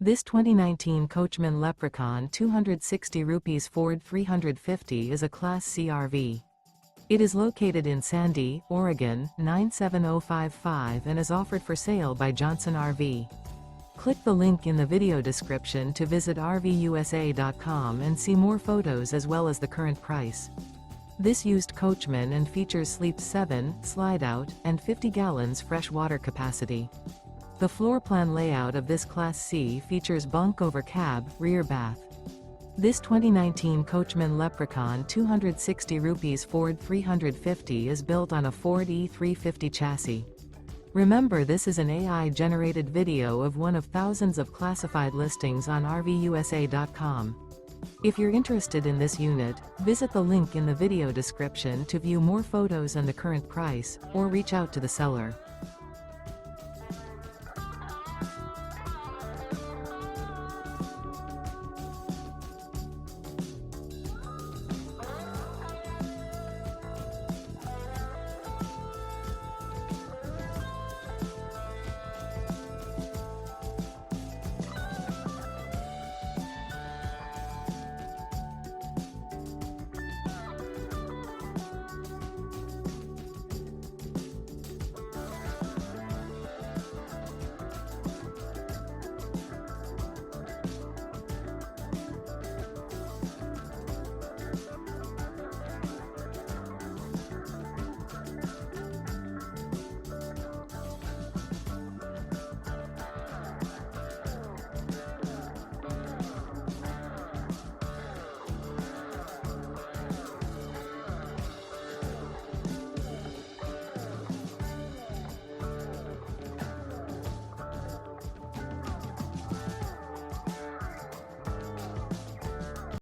This 2019 Coachmen Leprechaun 260 rupees Ford 350 is a Class C RV. It is located in Sandy, Oregon, 97055 and is offered for sale by Johnson RV. Click the link in the video description to visit RVUSA.com and see more photos as well as the current price. This used coachman and features sleeps 7, slide-out, and 50 gallons fresh water capacity. The floor plan layout of this Class C features bunk over cab, rear bath. This 2019 Coachmen Leprechaun 260 rupees Ford 350 is built on a Ford E350 chassis. Remember, this is an AI-generated video of one of thousands of classified listings on RVUSA.com. If you're interested in this unit, visit the link in the video description to view more photos and the current price, or reach out to the seller.